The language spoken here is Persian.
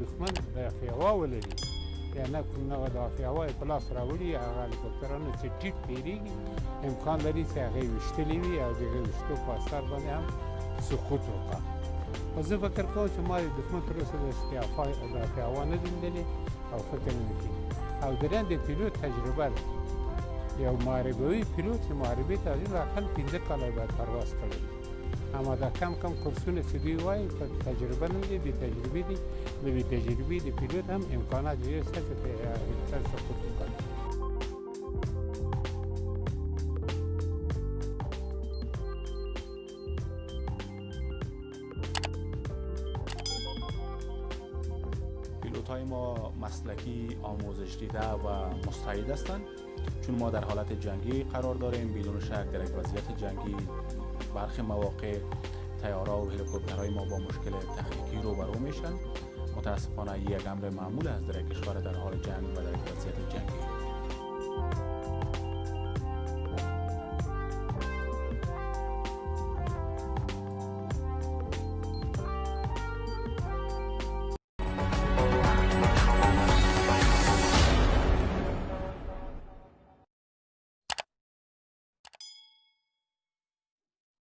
دښمن دافعه ولري یا نه کوم نوع دافعه په لاس راوړي هغه هلیکوپټرانو چې ټیټ تېرېږي امکان لري چې هغه یې ویشتلي وي او د هغې ویشتو په اثر باندې هم سقوط وکړه. خو زه فکر کوم چې ما د دښمن تر اوسه دافعه نه دي لیدلې او فکر مې نه کېږي. او درېیم د پیلوټ تجربه ده. یو محاربوي پیلوټ چې محاربې ته ځي اقل 15 کاله باید پرواز کړی وي. اما دا کم کورسونه چې دوی وایي په تجربه نه دي، بې تجربې دي. د بې تجربې د پیلوټ هم امکانات ډېر شته چې هلیکوپټر سقوط وکړي. پیلوت‌های ما مسلکی، آموزش دیده و مستعد هستند، چون ما در حالت جنگی قرار داریم. بدون شک در یک وضعیت جنگی برخی مواقع طیاره‌ها و هلیکوپترهای ما با مشکل تخنیکی روبرو میشن. متاسفانه یک امر معمول است در یک کشور در حال جنگ و در یک وضعیت جنگی.